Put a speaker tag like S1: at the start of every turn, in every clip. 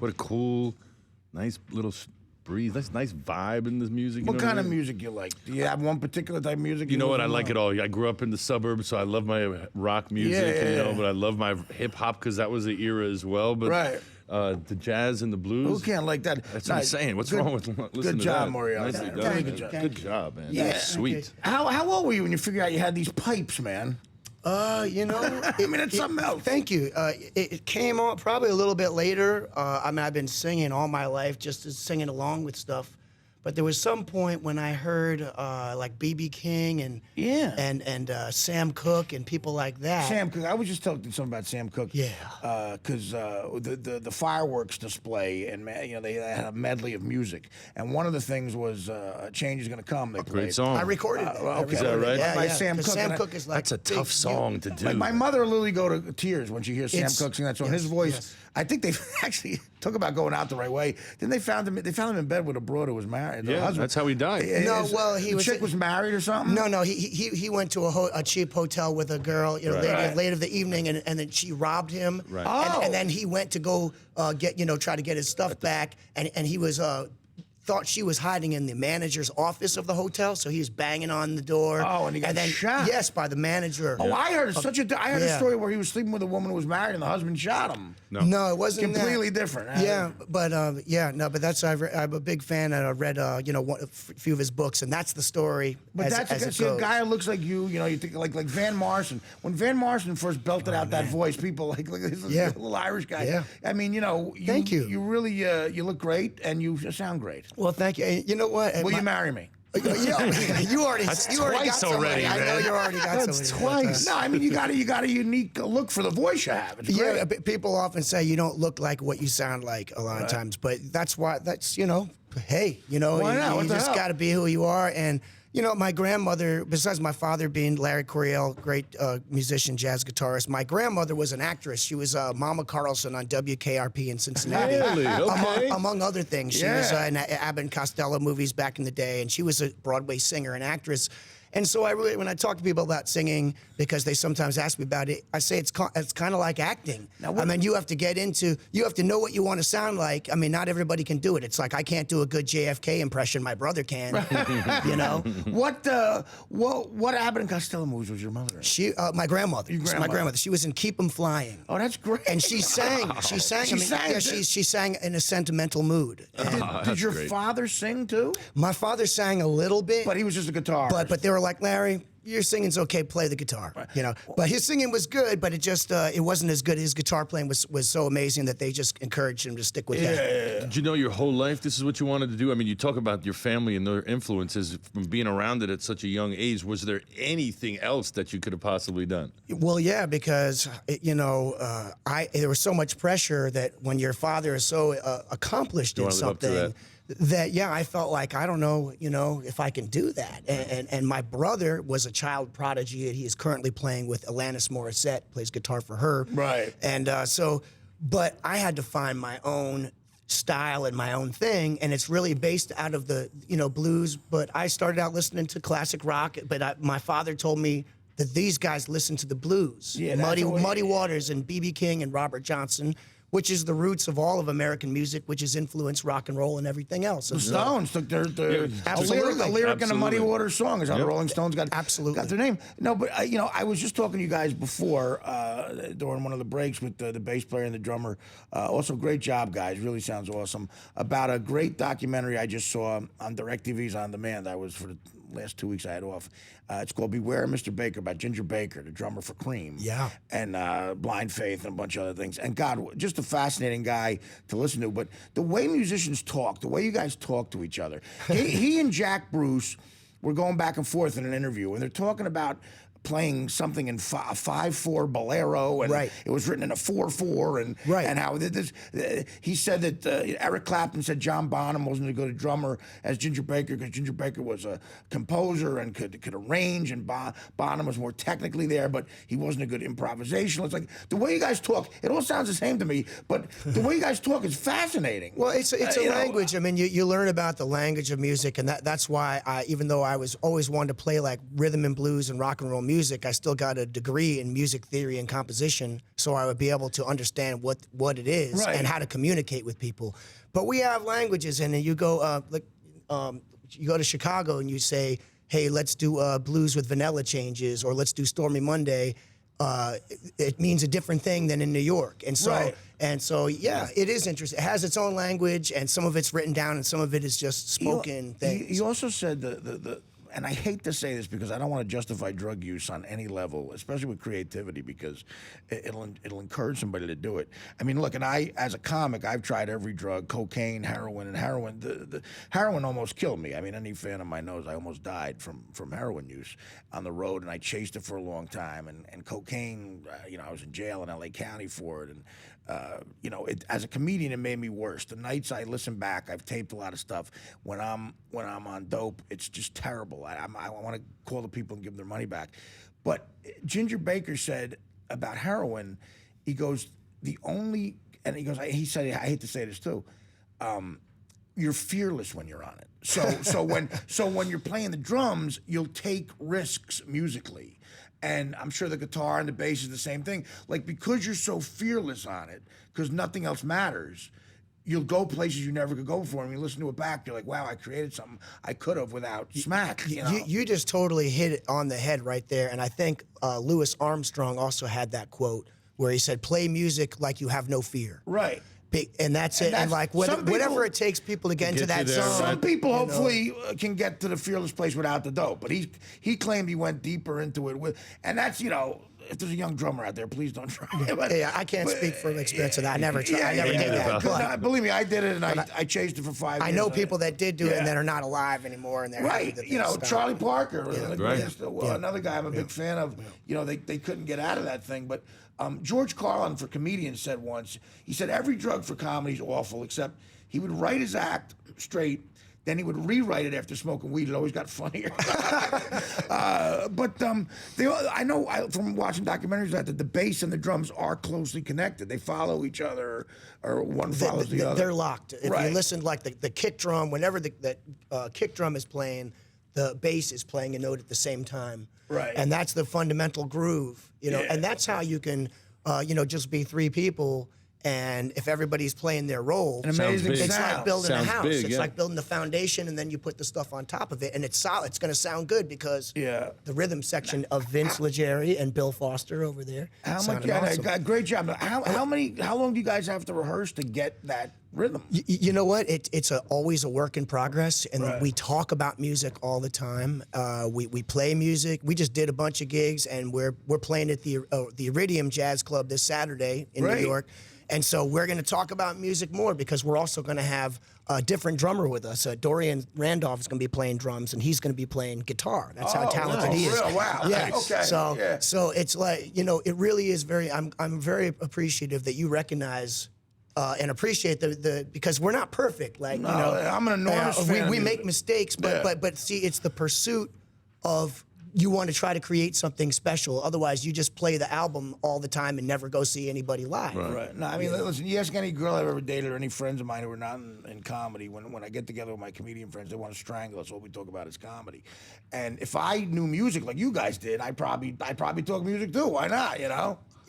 S1: What a cool, nice little breeze. That's nice vibe in this music.
S2: What kind of music you like? Do you have one particular type of music?
S1: You know what? I
S2: listen
S1: like
S2: to?
S1: it all. I grew up in the suburbs, so I love my rock music.
S2: Yeah,
S1: you know,
S2: yeah.
S1: but I love my hip hop because that was the era as well. But
S2: Right.
S1: The jazz and the blues.
S2: Who can't like that?
S1: That's what I'm saying. What's wrong with listening
S2: Good
S1: to
S2: job,
S1: that?
S2: Murali.
S1: Nicely
S2: Thank
S1: done.
S2: you.
S1: man.
S2: Good
S1: Good job, man.
S2: Yeah.
S1: That's sweet.
S2: How old were you when you figured out you had these pipes, man?
S3: You know,
S2: I mean, it's something else.
S3: Thank you. It came on probably a little bit later. I mean, I've been singing all my life, just as singing along with stuff. But there was some point when I heard like B.B. King and
S2: Yeah.
S3: and Sam Cooke and people like that.
S2: Sam Cooke. I was just talking to something about Sam Cooke.
S3: Yeah.
S2: Because the fireworks display and they had a medley of music, and one of the things was "A Change Is Gonna Come." They played.
S1: Great song.
S3: I recorded it.
S2: okay.
S3: Is
S1: that right?
S3: Yeah,
S2: By
S3: yeah.
S2: Sam
S3: 'Cause
S2: Cooke,
S3: Sam
S2: and I-
S3: Cooke is like
S1: That's a
S3: big,
S1: tough song to do.
S2: My mother literally go to tears when she hears Sam
S3: It's-
S2: Cooke sing that song.
S3: yes,
S2: His voice,
S3: yes.
S2: I think they actually talk about going out the right way. Then they found him in bed with a broad who was married. the
S1: Yeah,
S2: husband.
S1: that's how he died.
S3: No, well, he
S2: the
S3: was-
S2: chick was married or something.
S3: No, he went to a cheap hotel with a girl, late of the evening, and then she robbed him.
S1: Right.
S2: Oh.
S3: And then he went to go try to get his stuff back, and he was thought she was hiding in the manager's office of the hotel, so he was banging on the door.
S2: Oh, and he got
S3: then,
S2: shot.
S3: Yes, by the manager.
S2: Oh, I heard I heard a
S3: Yeah.
S2: story where he was sleeping with a woman who was married and the husband shot him.
S3: No, it wasn't
S2: Completely
S3: that.
S2: different.
S3: Yeah, but but that's I'm a big fan, and I read a few of his books, and that's the story.
S2: But
S3: as,
S2: that's
S3: as
S2: a,
S3: it
S2: see, a
S3: goes.
S2: guy who looks like you think like Van Morrison. When Van Morrison first belted out that voice, people like this
S3: Yeah.
S2: little Irish guy.
S3: Yeah.
S2: I mean,
S3: Thank you.
S2: You really you look great and you sound great.
S3: Well, thank you. And you know what?
S2: Will you marry me?
S3: You already
S1: That's
S3: got
S1: twice
S3: somebody.
S1: already,
S3: I know
S1: man.
S3: you already got
S1: That's
S3: somebody.
S1: twice.
S2: No, I mean you got a unique look for the voice you have. It's great.
S3: Yeah, people often say you don't look like what you sound like a lot of times, but that's why. Hey,
S2: Why not? What
S3: you
S2: the
S3: just
S2: hell?
S3: got to be who you are. And my grandmother, besides my father being Larry Coryell, great musician, jazz guitarist, my grandmother was an actress. She was Mama Carlson on WKRP in Cincinnati.
S1: Really? Okay.
S3: Among other things, she was in Abbott and Costello movies back in the day, and she was a Broadway singer and actress. And so when I talk to people about singing, because they sometimes ask me about it, I say it's kind of like acting. I mean, you have to know what you want to sound like. I mean, not everybody can do it. It's like I can't do a good JFK impression. My brother can.
S2: What Abbott and Costello movies was your mother in?
S3: She, my grandmother.
S2: Your
S3: My
S2: grandmother.
S3: grandmother. She was in Keep 'Em Flying.
S2: Oh, that's great.
S3: And she sang. She sang.
S2: She sang,
S3: Yeah,
S2: too?
S3: she sang in a sentimental mood. And
S2: Did your
S1: great.
S2: father sing too?
S3: my father sang a little bit.
S2: But he was just a guitarist.
S3: But they were like, Larry, your singing's okay, play the guitar. But his singing was good, but it wasn't as good. His guitar playing was so amazing that they just encouraged him to stick with that.
S1: Did you know your whole life this is what you wanted to do? I mean, you talk about your family and their influences from being around it at such a young age. Was there anything else that you could have possibly done?
S3: Well, yeah, because there was so much pressure that when your father is so accomplished
S1: You
S3: in
S1: wanna live up to
S3: something, I felt like I don't know, if I can do that. And my brother was a child prodigy, and he is currently playing with Alanis Morissette, plays guitar for her.
S2: Right.
S3: And but I had to find my own style and my own thing, and it's really based out of the blues. But I started out listening to classic rock, but my father told me that these guys listen to the blues.
S2: Yeah, that's the way-
S3: Muddy Waters and B.B. King and Robert Johnson, which is the roots of all of American music, which has influenced rock and roll and everything else.
S2: The Stones took their
S3: absolutely.
S2: a lyric in a Muddy
S1: Absolutely.
S2: Waters song is how the Rolling Stones got their name. No, but I was just talking to you guys before during one of the breaks with the bass player and the drummer. Also, great job, guys. Really sounds awesome. About a great documentary I just saw on DirecTV's On Demand. I was for the last 2 weeks I had off. It's called Beware Mr. Baker about Ginger Baker, the drummer for Cream.
S3: Yeah.
S2: And Blind Faith and a bunch of other things. And God, just a fascinating guy to listen to. But the way musicians talk, the way you guys talk to each other. He and Jack Bruce were going back and forth in an interview, and they're talking about playing something in a 5/4 bolero, and
S3: Right.
S2: it was written in a 4/4, and
S3: Right.
S2: and how he said that Eric Clapton said John Bonham wasn't as good a drummer as Ginger Baker because Ginger Baker was a composer and could arrange, and Bonham was more technically there, but he wasn't a good improvisational. It's like the way you guys talk, it all sounds the same to me, but the way you guys talk is fascinating.
S3: Well, it's a language. I mean, you learn about the language of music, and that's why even though I was always wanted to play like rhythm and blues and rock and roll music, I still got a degree in music theory and composition, so I would be able to understand what it is
S2: Right.
S3: and how to communicate with people. But we have languages, and then you go you go to Chicago and you say, hey, let's do blues with vanilla changes, or let's do Stormy Monday. It means a different thing than in New York. And so,
S2: Right.
S3: yeah, it is interesting. It has its own language, and some of it's written down, and some of it is just spoken things.
S2: You also said and I hate to say this because I don't want to justify drug use on any level, especially with creativity, because it'll encourage somebody to do it. I mean, look, and I, as a comic, I've tried every drug: cocaine, heroin, and heroin. The heroin almost killed me. I mean, any fan of mine knows I almost died from heroin use on the road, and I chased it for a long time. And cocaine, I was in jail in L.A. County for it, and as a comedian, it made me worse. The nights I listen back, I've taped a lot of stuff. When I'm on dope, it's just terrible. I want to call the people and give them their money back. But Ginger Baker said about heroin, he goes, he said, I hate to say this too, you're fearless when you're on it. So when you're playing the drums, you'll take risks musically. And I'm sure the guitar and the bass is the same thing. Like, because you're so fearless on it, because nothing else matters, you'll go places you never could go before. And when you listen to it back, you're like, wow, I created something I could have without smack.
S3: You just totally hit it on the head right there. And I think Louis Armstrong also had that quote where he said, play music like you have no fear.
S2: Right.
S3: And that's it. And like whatever it takes people to get into that zone.
S2: Some people hopefully can get to the fearless place without the dope, but he claimed he went deeper into it and that's, if there's a young drummer out there, please don't try.
S3: Yeah, I can't speak from experience of that. I never tried. I never did that.
S2: But believe me, I did it, and I chased it for 5 years.
S3: I know people that did do it and that are not alive anymore, and they're happy that they stopped.
S2: Charlie Parker,
S1: Right.
S2: another guy I'm a big fan of. They couldn't get out of that thing, but George Carlin for comedians said once, he said every drug for comedy is awful, except he would write his act straight. Then he would rewrite it after smoking weed. It always got funnier. I know from watching documentaries that the bass and the drums are closely connected. They follow each other, or one follows the other.
S3: They're locked. If you listen, like the kick drum, whenever the kick drum is playing, the bass is playing a note at the same time.
S2: Right.
S3: And that's the fundamental groove, and that's how you can, just be three people. And if everybody's playing their role,
S2: An amazing
S3: it's
S2: sound.
S3: like building a house.
S1: Big,
S3: it's like building the foundation, and then you put the stuff on top of it, and it's solid. It's going to sound good because the rhythm section of Vince Legere and Bill Foster over there. Sounded awesome.
S2: Great job. How long do you guys have to rehearse to get that rhythm?
S3: You know what? It's always a work in progress, and we talk about music all the time. We play music. We just did a bunch of gigs, and we're playing at the Iridium Jazz Club this Saturday in New York. And so we're going to talk about music more because we're also going to have a different drummer with us. Dorian Randolph is going to be playing drums, and he's going to be playing guitar. That's how talented he is.
S2: Wow.
S3: Yeah.
S2: Okay.
S3: So it's like, it really is I'm very appreciative that you recognize and appreciate because we're not perfect. Like,
S2: I'm an enormous fan.
S3: We make mistakes, but see, it's the pursuit of. You want to try to create something special. Otherwise, you just play the album all the time and never go see anybody live.
S2: Right. No, I mean, listen, you ask any girl I've ever dated or any friends of mine who are not in comedy, when I get together with my comedian friends, they want to strangle us. All we talk about is comedy. And if I knew music like you guys did, I'd probably talk music too. Why not,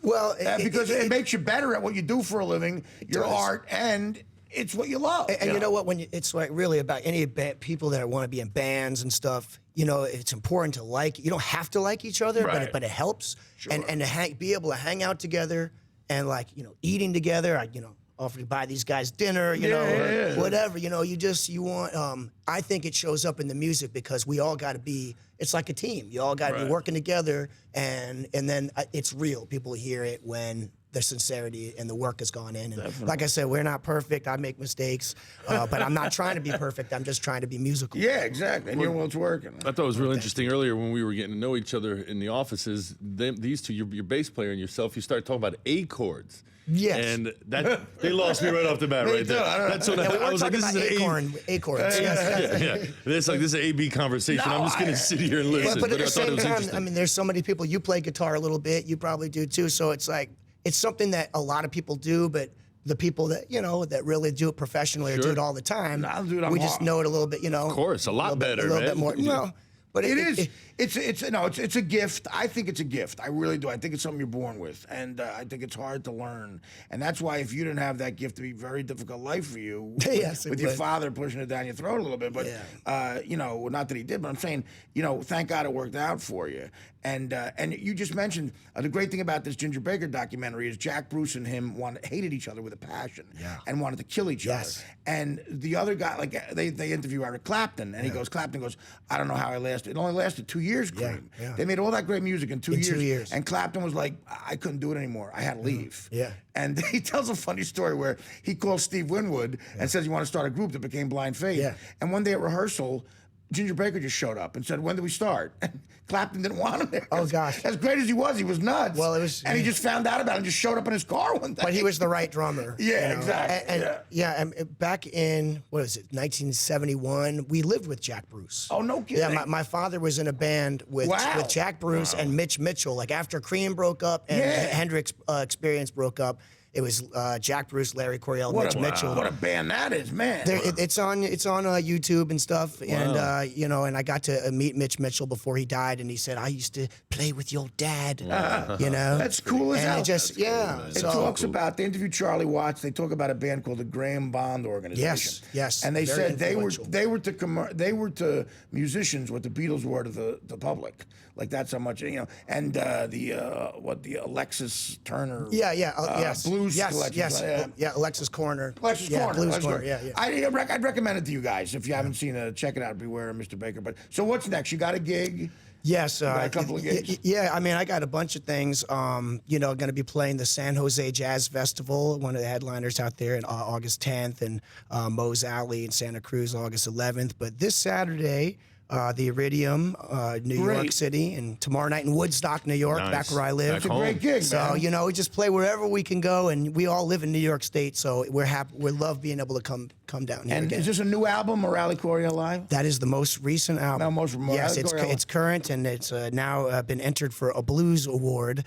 S3: Well,
S2: because it makes you better at what you do for a living, your art, and it's what you love.
S3: And you know what? It's like really about any people that want to be in bands and stuff. It's important to like. You don't have to like each other, but it helps.
S2: Sure.
S3: And to be able to hang out together and eating together. I offer to buy these guys dinner. Whatever. You want. I think it shows up in the music because we all got to be. It's like a team. You all got to be working together, and then it's real. People hear it when the sincerity and the work has gone in. And like I said, we're not perfect. I make mistakes, but I'm not trying to be perfect. I'm just trying to be musical.
S2: Yeah, exactly. And what's working.
S1: I thought it was real interesting earlier when we were getting to know each other in the offices. These two, your bass player and yourself, you started talking about A chords.
S3: Yes.
S1: And they lost me right off the bat right there. That's what I was like, this is an
S3: acorns.
S1: Yeah. It's like this is an A-B conversation. I'm just going to sit here and listen.
S3: But at the
S1: I thought it
S3: same
S1: was
S3: time,
S1: interesting.
S3: there's so many people. You play guitar a little bit. You probably do too. So it's like, it's something that a lot of people do, but the people that, that really do it professionally or do it all the time,
S2: I'll do it
S3: we just know it a little bit,
S1: Of course, a lot better,
S3: a little bit more. But
S2: It is. It's a gift. I think it's a gift. I really do. I think it's something you're born with, and I think it's hard to learn. And that's why if you didn't have that gift, it'd be a very difficult life for you.
S3: Yes, it
S2: with your
S3: would.
S2: father pushing it down your throat a little bit. But not that he did. But I'm saying, thank God it worked out for you. And you just mentioned the great thing about this Ginger Baker documentary is Jack Bruce and him hated each other with a passion, and wanted to kill each other. And the other guy, like they interview Eric Clapton, and Clapton goes, I don't know how I lasted. It only lasted 2 years, Cream.
S3: Yeah.
S2: They made all that great music in 2 years.
S3: 2 years.
S2: And Clapton was like, I couldn't do it anymore. I had to leave.
S3: Yeah.
S2: And he tells a funny story where he calls Steve Winwood and says, you want to start a group that became Blind Faith.
S3: Yeah.
S2: And one day at rehearsal, Ginger Baker just showed up and said, when do we start? And Clapton didn't want him there.
S3: Oh, gosh.
S2: As great as he was nuts.
S3: Well, it was...
S2: And he just found out about it and just showed up in his car one day.
S3: But he was the right drummer.
S2: Yeah, exactly.
S3: And back in, 1971, we lived with Jack Bruce.
S2: Oh, no kidding.
S3: Yeah, my father was in a band with Jack Bruce and Mitch Mitchell. Like after Cream broke up and Hendrix Experience broke up, it was Jack Bruce, Larry Coryell, Mitch Mitchell.
S2: What a band that is, man.
S3: It's on YouTube and stuff, and and I got to meet Mitch Mitchell before he died, and he said I used to play with your dad.
S2: That's cool as hell.
S3: It just
S2: It talks about. They interviewed Charlie Watts. They talk about a band called the Graham Bond Organization.
S3: Yes.
S2: And they
S3: Very
S2: said they were
S3: influential.
S2: they were to musicians what the Beatles were to the public. Like that's how much And the Alexis Turner.
S3: Yes.
S2: Blues
S3: yes,
S2: collection.
S3: Yes. Alexis Corner.
S2: Alexis Corner.
S3: Blues
S2: Alexis
S3: Corner.
S2: Corner.
S3: Yeah.
S2: I'd recommend it to you guys if you haven't seen it. Check it out. Beware of Mr. Baker. But so what's next? You got a gig?
S3: Yes,
S2: got a couple of gigs?
S3: Yeah, I mean, I got a bunch of things. Going to be playing the San Jose Jazz Festival, one of the headliners out there, on August 10th, and Moe's Alley in Santa Cruz, August 11th. But this Saturday, the Iridium, New York City, and tomorrow night in Woodstock, New York, back where I live.
S2: It's a great gig,
S3: So
S2: man.
S3: we just play wherever we can go, and we all live in New York State, so we're happy. We love being able to come down here.
S2: And
S3: again.
S2: is this a new album, Murali Coryell Live?
S3: That is the most recent album.
S2: No,
S3: yes,
S2: Coryell.
S3: it's current, and it's now been entered for a Blues Award.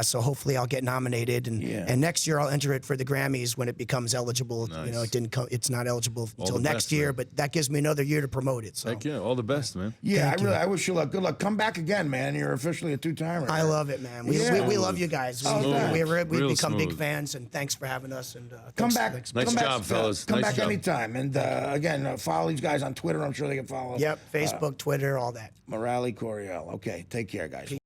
S3: So hopefully I'll get nominated, and next year I'll enter it for the Grammys when it becomes eligible.
S1: Nice.
S3: It's not eligible until
S1: the
S3: next
S1: best,
S3: year,
S1: man.
S3: but that gives me another year to promote it. So
S1: Heck yeah, all the best, man.
S2: Yeah, I wish you luck. Good luck. Come back again, man. You're officially a two-timer.
S3: I love it, man. We love you guys. We've
S1: Real
S3: become big
S1: smooth.
S3: fans, and thanks for having us. And
S2: Come
S3: thanks-
S2: back.
S3: thanks-
S1: Nice
S2: come
S1: job,
S2: back,
S1: fellas.
S2: Come
S1: Nice
S2: back
S1: job.
S2: anytime. And again, follow these guys on Twitter. I'm sure they can follow.
S3: Yep, Facebook, Twitter, all that.
S2: Murali Coryell. Okay, take care, guys.